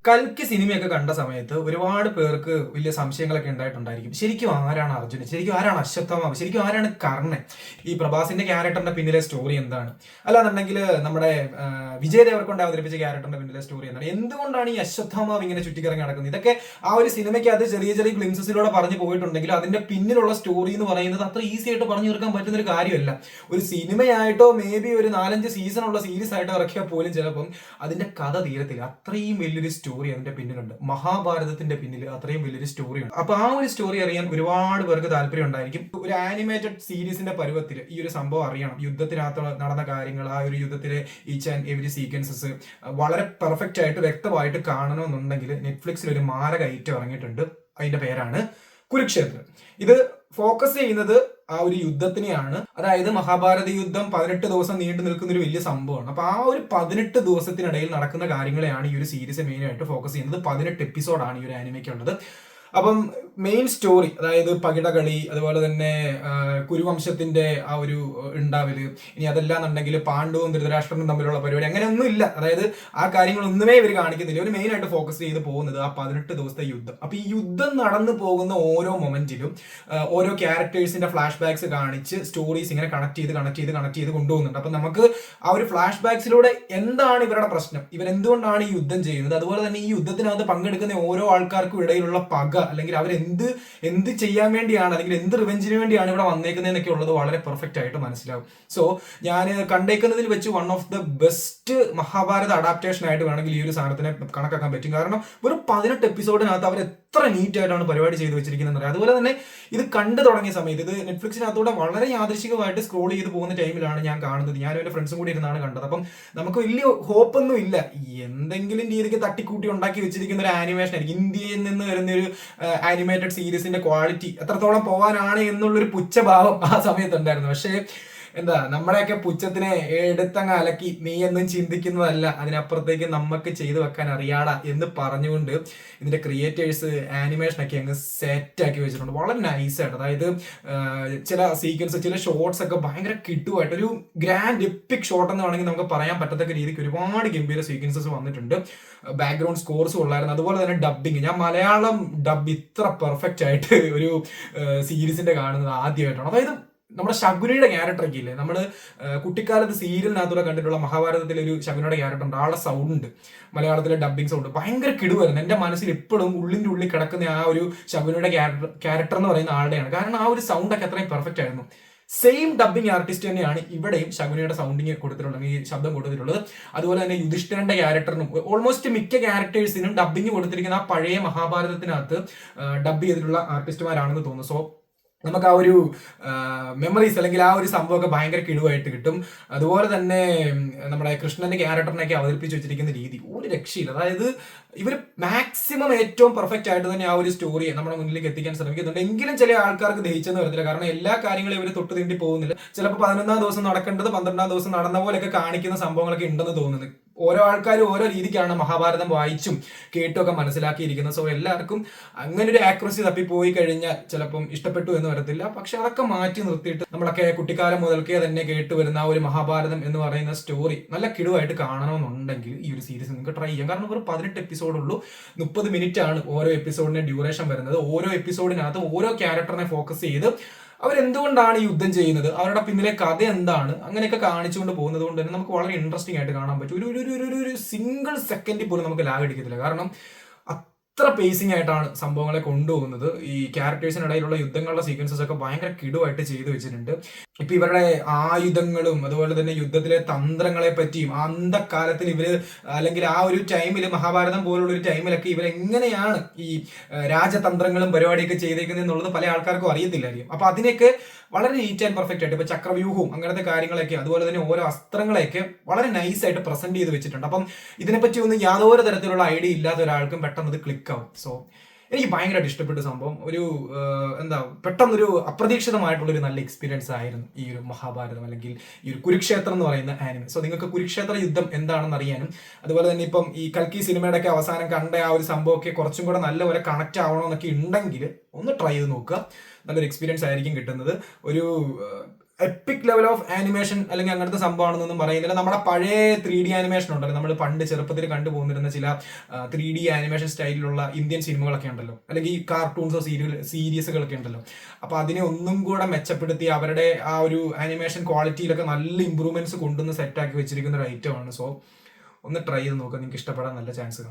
കൽക്കി സിനിമയൊക്കെ കണ്ട സമയത്ത് ഒരുപാട് പേർക്ക് വലിയ സംശയങ്ങളൊക്കെ ഉണ്ടായിട്ടുണ്ടായിരിക്കും. ശരിക്കും ആരാണ് അർജുനൻ, ശരിക്കും ആരാണ് അശ്വത്ഥമാവ്, ശരിക്കും ആരാണ് കർണൻ, ഈ പ്രഭാസിന്റെ ക്യാരക്ടറിന്റെ പിന്നിലെ സ്റ്റോറി എന്താണ്, അല്ലാന്നുണ്ടെങ്കിൽ നമ്മുടെ വിജയ് ദേവർകൊണ്ട് അവതരിപ്പിച്ച ക്യാരക്ടറിന്റെ പിന്നിലെ സ്റ്റോറി എന്താണ്, എന്തുകൊണ്ടാണ് ഈ അശ്വത്ഥമാവ് ഇങ്ങനെ ചുറ്റിക്കറങ്ങി നടക്കുന്നത്, ഇതൊക്കെ ആ ഒരു സിനിമയ്ക്ക് അത് ചെറിയ ചെറിയ ഗ്ലിംസസിലൂടെ പറഞ്ഞു പോയിട്ടുണ്ടെങ്കിലും അതിന്റെ പിന്നിലുള്ള സ്റ്റോറി എന്ന് പറയുന്നത് അത്ര ഈസി ആയിട്ട് പറഞ്ഞു തീർക്കാൻ പറ്റുന്ന ഒരു കാര്യമല്ല. ഒരു സിനിമയായിട്ടോ മേ ബി ഒരു 4-5 സീസണുള്ള സീരീസ് ആയിട്ടോ ഇറക്കിയാൽ പോലും ചിലപ്പം അതിന്റെ കഥ തീരത്തില്ല. അത്രയും വലിയൊരു സ്റ്റോറി അതിന്റെ പിന്നിലുണ്ട്. മഹാഭാരതത്തിന്റെ പിന്നിൽ അത്രയും വലിയൊരു സ്റ്റോറി ഉണ്ട്. അപ്പൊ ആ ഒരു സ്റ്റോറി അറിയാൻ ഒരുപാട് പേർക്ക് താല്പര്യം ഉണ്ടായിരിക്കും. ഒരു ആനിമേറ്റഡ് സീരീസിന്റെ പരുവത്തിൽ ഈ ഒരു സംഭവം അറിയണം, യുദ്ധത്തിനകത്ത് നടന്ന കാര്യങ്ങൾ, ആ ഒരു യുദ്ധത്തിലെ ഈച്ച് ആൻഡ് എവരി സീക്വൻസസ് വളരെ പെർഫെക്റ്റ് ആയിട്ട് വ്യക്തമായിട്ട് കാണണമെന്നുണ്ടെങ്കിൽ നെറ്റ്ഫ്ലിക്സിൽ ഒരു മാരക ഐറ്റം ഇറങ്ങിയിട്ടുണ്ട്. അതിന്റെ പേരാണ് കുരുക്ഷേത്രം. ഇത് ഫോക്കസ് ചെയ്യുന്നത് ആ ഒരു യുദ്ധത്തിനെയാണ്. അതായത് മഹാഭാരത യുദ്ധം 18 ദിവസം നീണ്ടു നിൽക്കുന്ന ഒരു വലിയ സംഭവമാണ്. അപ്പൊ ആ ഒരു 18 ദിവസത്തിനിടയിൽ നടക്കുന്ന കാര്യങ്ങളെയാണ് ഈ ഒരു സീരീസ് മെയിൻ ആയിട്ട് ഫോക്കസ് ചെയ്യുന്നത്. 18 എപ്പിസോഡാണ് ഈ ഒരു ആനിമയ്ക്കുള്ളത്. അപ്പം മെയിൻ സ്റ്റോറി, അതായത് പകിടകളി, അതുപോലെ തന്നെ കുരുവംശത്തിന്റെ ആ ഒരു ഉണ്ടാവല്, ഇനി അതല്ലാന്നുണ്ടെങ്കിൽ പാണ്ഡവും ധൃതരാഷ്ട്രനും തമ്മിലുള്ള പരിപാടി, അങ്ങനെയൊന്നും ഇല്ല. അതായത് ആ കാര്യങ്ങളൊന്നുമേ ഇവർ കാണിക്കുന്നില്ല. ഒരു മെയിൻ ആയിട്ട് ഫോക്കസ് ചെയ്ത് പോകുന്നത് ആ 18 ദിവസത്തെ യുദ്ധം. അപ്പൊ ഈ യുദ്ധം നടന്നു പോകുന്ന ഓരോ മൊമെന്റിലും ഓരോ ക്യാരക്ടേഴ്സിന്റെ ഫ്ലാഷ് ബാക്സ് കാണിച്ച് സ്റ്റോറീസ് ഇങ്ങനെ കണക്ട് ചെയ്ത് കൊണ്ടുപോകുന്നുണ്ട്. അപ്പൊ നമുക്ക് ആ ഒരു ഫ്ലാഷ് ബാക്സിലൂടെ എന്താണ് ഇവരുടെ പ്രശ്നം, ഇവരെന്തുകൊണ്ടാണ് ഈ യുദ്ധം ചെയ്യുന്നത്, അതുപോലെ തന്നെ ഈ യുദ്ധത്തിനകത്ത് പങ്കെടുക്കുന്ന ഓരോ ആൾക്കാർക്കും ഇടയിലുള്ള പക, അല്ലെങ്കിൽ എന്ത് ചെയ്യാൻ വേണ്ടിയാണ്, അല്ലെങ്കിൽ എന്ത് റിവെഞ്ചിന് വേണ്ടിയാണ് ഇവിടെ വന്നേക്കുന്നതെന്നൊക്കെ ഉള്ളത് വളരെ പെർഫെക്റ്റ് ആയിട്ട് മനസ്സിലാവും. സോ ഞാൻ കണ്ടേക്കുന്നതിൽ വെച്ച് one of the best Mahabharata adaptation ആയിട്ട് വേണമെങ്കിൽ ഈ ഒരു സാധനത്തിനെ കണക്കാക്കാൻ പറ്റും. കാരണം ഒരു 18 എപ്പിസോഡിനകത്ത് അവർ എത്ര നീറ്റ് ആയിട്ടാണ് പരിപാടി ചെയ്ത് വെച്ചിരിക്കുന്നത്. അതുപോലെ തന്നെ ഇത് കണ്ടു തുടങ്ങിയ സമയത്ത്, ഇത് നെറ്റ്ഫ്ലിക്സിനകത്തൂടെ വളരെ യാദൃശികമായിട്ട് സ്ക്രോൾ ചെയ്ത് പോകുന്ന ടൈമിലാണ് ഞാൻ കാണുന്നത്. ഞാനും എൻ്റെ ഫ്രണ്ട്സും കൂടി ഇരുന്നാണ് കണ്ടത്. അപ്പം നമുക്ക് വലിയ ഹോപ്പൊന്നും ഇല്ല, എന്തെങ്കിലും രീതിക്ക് തട്ടിക്കൂട്ടി ഉണ്ടാക്കി വെച്ചിരിക്കുന്ന ഒരു ആനിമേഷൻ ആയിരിക്കും. ഇന്ത്യയിൽ നിന്ന് വരുന്ന ഒരു ആനിമേറ്റഡ് സീരീസിന്റെ ക്വാളിറ്റി എത്രത്തോളം പോകാനാണ് എന്നുള്ളൊരു പുച്ഛഭാവം ആ സമയത്തുണ്ടായിരുന്നു. പക്ഷേ എന്താ, നമ്മളെയൊക്കെ പുച്ഛത്തിനെ എടുത്തങ്ങ് അലക്കി നീ എന്നും ചിന്തിക്കുന്നതല്ല, അതിനപ്പുറത്തേക്ക് നമുക്ക് ചെയ്തു വെക്കാൻ അറിയാടാ എന്ന് പറഞ്ഞുകൊണ്ട് ഇതിന്റെ ക്രിയേറ്റേഴ്സ് ആനിമേഷനൊക്കെ അങ്ങ് സെറ്റ് ആക്കി വെച്ചിട്ടുണ്ട്. വളരെ നൈസായിട്ട്. അതായത് ചില സീക്വൻസ്, ചില ഷോർട്സ് ഒക്കെ ഭയങ്കര കിട്ടുമായിട്ട് ഒരു ഗ്രാൻഡ് എപ്പിക് ഷോട്ട് എന്ന് വേണമെങ്കിൽ നമുക്ക് പറയാൻ പറ്റത്തക്ക രീതിക്ക് ഒരുപാട് ഗംഭീര സീക്വൻസസ് വന്നിട്ടുണ്ട്. ബാക്ക്ഗ്രൗണ്ട് സ്കോർസും ഉള്ളായിരുന്നു. അതുപോലെ തന്നെ ഡബിങ്, ഞാൻ മലയാളം ഡബ് ഇത്ര പെർഫെക്റ്റ് ആയിട്ട് ഒരു സീരീസിന്റെ കാണുന്നത് ആദ്യമായിട്ടാണ്. അതായത് നമ്മുടെ ശകുനിയുടെ ക്യാരക്ടറൊക്കെ ഇല്ലേ, നമ്മൾ കുട്ടിക്കാലത്ത് സീരിയലിനകത്തൂടെ കണ്ടിട്ടുള്ള മഹാഭാരതത്തിലെ ഒരു ശകുനിയുടെ ക്യാരക്ടർ ഉണ്ട്, ആളുടെ സൗണ്ട്, മലയാളത്തിലെ ഡബിങ് സൗണ്ട് ഭയങ്കര കിടുവായിരുന്നു. എൻ്റെ മനസ്സിൽ എപ്പോഴും ഉള്ളിൻ്റെ ഉള്ളിൽ കിടക്കുന്ന ആ ഒരു ശകുനിയുടെ ക്യാരക്ടർ എന്ന് പറയുന്ന ആളുടെയാണ്. കാരണം ആ ഒരു സൗണ്ടൊക്കെ അത്രയും പെർഫെക്റ്റ് ആയിരുന്നു. സെയിം ഡബിങ് ആർട്ടിസ്റ്റ് തന്നെയാണ് ഇവിടെയും ശകുനിയുടെ സൗണ്ടിങ് കൊടുത്തിട്ടുള്ളത്, ഈ ശബ്ദം കൊടുത്തിട്ടുള്ളത്. അതുപോലെ തന്നെ യുധിഷ്ഠിരന്റെ ക്യാരക്ടറിനും ഓൾമോസ്റ്റ് മിക്ക ക്യാരക്ടേഴ്സിനും ഡബിങ് കൊടുത്തിരിക്കുന്ന ആ പഴയ മഹാഭാരതത്തിനകത്ത് ഡബ് ചെയ്തിട്ടുള്ള ആർട്ടിസ്റ്റുമാരാണെന്ന് തോന്നുന്നു. സോ നമുക്ക് ആ ഒരു മെമ്മറീസ്, അല്ലെങ്കിൽ ആ ഒരു സംഭവമൊക്കെ ഭയങ്കര കിടുവായിട്ട് കിട്ടും. അതുപോലെ തന്നെ നമ്മുടെ കൃഷ്ണന്റെ ക്യാരക്ടറിനൊക്കെ അവതരിപ്പിച്ച് വെച്ചിരിക്കുന്ന രീതി ഒരു രക്ഷയില്ല. അതായത് ഇവർ മാക്സിമം ഏറ്റവും പെർഫെക്റ്റ് ആയിട്ട് തന്നെ ആ ഒരു സ്റ്റോറിയെ നമ്മുടെ മുന്നിലേക്ക് എത്തിക്കാൻ ശ്രമിക്കുന്നുണ്ട്. എങ്കിലും ചില ആൾക്കാർക്ക് ദഹിച്ചെന്ന് വരത്തില്ല. കാരണം എല്ലാ കാര്യങ്ങളും ഇവർ തൊട്ട് തീണ്ടി പോകുന്നില്ല. ചിലപ്പോൾ 11-ാം ദിവസം നടക്കേണ്ടത് 12-ാം ദിവസം നടന്ന പോലെയൊക്കെ കാണിക്കുന്ന സംഭവങ്ങളൊക്കെ ഉണ്ടെന്ന് തോന്നുന്നു. ഓരോ ആൾക്കാരും ഓരോ രീതിക്കാണ് മഹാഭാരതം വായിച്ചും കേട്ടും ഒക്കെ മനസ്സിലാക്കിയിരിക്കുന്നത്. സോ എല്ലാവർക്കും അങ്ങനെ ഒരു ആക്യുറസി തപ്പിപ്പോയി കഴിഞ്ഞാൽ ചിലപ്പം ഇഷ്ടപ്പെട്ടു എന്ന് വരത്തില്ല. പക്ഷെ അതൊക്കെ മാറ്റി നിർത്തിയിട്ട് നമ്മളൊക്കെ കുട്ടിക്കാലം മുതൽക്കേ തന്നെ കേട്ട് വരുന്ന ആ ഒരു മഹാഭാരതം എന്ന് പറയുന്ന സ്റ്റോറി നല്ല കിടുവായിട്ട് കാണണമെന്നുണ്ടെങ്കിൽ ഈ ഒരു സീരീസ് നിങ്ങൾക്ക് ട്രൈ ചെയ്യാം. കാരണം ഒരു 18 എപ്പിസോഡുള്ളൂ, 30 മിനിറ്റ് ആണ് ഓരോ എപ്പിസോഡിന്റെ ഡ്യൂറേഷൻ വരുന്നത്. ഓരോ എപ്പിസോഡിനകത്ത് ഓരോ ക്യാരക്ടറിനെ ഫോക്കസ് ചെയ്ത് അവരെന്തുകൊണ്ടാണ് ഈ യുദ്ധം ചെയ്യുന്നത്, അവരുടെ പിന്നിലെ കഥ എന്താണ്, അങ്ങനെയൊക്കെ കാണിച്ചുകൊണ്ട് പോകുന്നത് കൊണ്ട് തന്നെ നമുക്ക് വളരെ ഇൻട്രസ്റ്റിംഗ് ആയിട്ട് കാണാൻ പറ്റും. ഒരു സിംഗിൾ സെക്കൻഡിൽ പോലും നമുക്ക് ലാഗ് അടിക്കത്തില്ല. കാരണം അത്ര പേസിംഗ് ആയിട്ടാണ് സംഭവങ്ങളെ കൊണ്ടുപോകുന്നത്. ഈ ക്യാരക്ടേഴ്സിനിടയിലുള്ള യുദ്ധങ്ങളുടെ സീക്വൻസസ് ഒക്കെ ഭയങ്കര കിടുവായിട്ട് ചെയ്തു വെച്ചിട്ടുണ്ട്. ഇപ്പൊ ഇവരുടെ ആയുധങ്ങളും അതുപോലെ തന്നെ യുദ്ധത്തിലെ തന്ത്രങ്ങളെ പറ്റിയും അന്തക്കാലത്തിൽ ഇവര്, അല്ലെങ്കിൽ ആ ഒരു ടൈമിൽ മഹാഭാരതം പോലുള്ള ഒരു ടൈമിലൊക്കെ ഇവരെങ്ങനെയാണ് ഈ രാജതന്ത്രങ്ങളും പരിപാടിയൊക്കെ ചെയ്തേക്കുന്നത് എന്നുള്ളത് പല ആൾക്കാർക്കും അറിയത്തില്ലായിരിക്കും. അപ്പൊ അതിനൊക്കെ വളരെ നീറ്റ് ആൻഡ് പെർഫെക്റ്റ് ആയിട്ട്, ഇപ്പൊ ചക്രവ്യൂഹവും അങ്ങനത്തെ കാര്യങ്ങളൊക്കെ, അതുപോലെ തന്നെ ഓരോ അസ്ത്രങ്ങളെയൊക്കെ വളരെ നൈസ് ആയിട്ട് പ്രസന്റ് ചെയ്ത് വെച്ചിട്ടുണ്ട്. അപ്പം ഇതിനെപ്പറ്റി ഒന്നും യാതൊരു തരത്തിലുള്ള ഐഡിയ ഇല്ലാത്ത ഒരാൾക്കും പെട്ടെന്ന് ഇത് ക്ലിക്ക് ആവും. സോ എനിക്ക് ഭയങ്കരമായിട്ട് ഇഷ്ടപ്പെട്ട സംഭവം. ഒരു പെട്ടെന്നൊരു അപ്രതീക്ഷിതമായിട്ടുള്ളൊരു നല്ല എക്സ്പീരിയൻസ് ആയിരുന്നു ഈ ഒരു മഹാഭാരതം, അല്ലെങ്കിൽ ഈ ഒരു കുരുക്ഷേത്രം എന്ന് പറയുന്ന ആനിമെ. സോ നിങ്ങൾക്ക് കുരുക്ഷേത്ര യുദ്ധം എന്താണെന്ന് അറിയാനും, അതുപോലെ തന്നെ ഇപ്പം ഈ കൽക്കി സിനിമയുടെ ഒക്കെ അവസാനം കണ്ട ആ ഒരു സംഭവമൊക്കെ കുറച്ചും കൂടെ നല്ലപോലെ കണക്ട് ആവണമെന്നൊക്കെ ഉണ്ടെങ്കിൽ ഒന്ന് ട്രൈ ചെയ്ത് നോക്കുക. നല്ലൊരു എക്സ്പീരിയൻസ് ആയിരിക്കും കിട്ടുന്നത്. ഒരു എപ്പിക് ലെവൽ ഓഫ് ആനിമേഷൻ അല്ലെങ്കിൽ അങ്ങനത്തെ സംഭവമാണെന്നൊന്നും പറയുന്നില്ല. നമ്മുടെ പഴയ 3D ആനിമേഷൻ ഉണ്ടല്ലോ, നമ്മൾ പണ്ട് ചെറുപ്പത്തിൽ കണ്ടുപോകുന്നിരുന്ന ചില 3D ആനിമേഷൻ സ്റ്റൈലിലുള്ള ഇന്ത്യൻ സിനിമകളൊക്കെ ഉണ്ടല്ലോ, അല്ലെങ്കിൽ ഈ കാർട്ടൂൺസോ സീരീസുകളൊക്കെ ഉണ്ടല്ലോ. അപ്പൊ അതിനെ ഒന്നും കൂടെ മെച്ചപ്പെടുത്തി അവരുടെ ആ ഒരു ആനിമേഷൻ ക്വാളിറ്റിയിലൊക്കെ നല്ല ഇമ്പ്രൂവ്മെന്റ്സ് കൊണ്ടുവന്ന് സെറ്റാക്കി വെച്ചിരിക്കുന്ന ഒരു ഐറ്റമാണ്. സോ ഒന്ന് ട്രൈ ചെയ്ത് നോക്കുക, നിങ്ങൾക്ക് ഇഷ്ടപ്പെടാൻ നല്ല ചാൻസ് കാണും.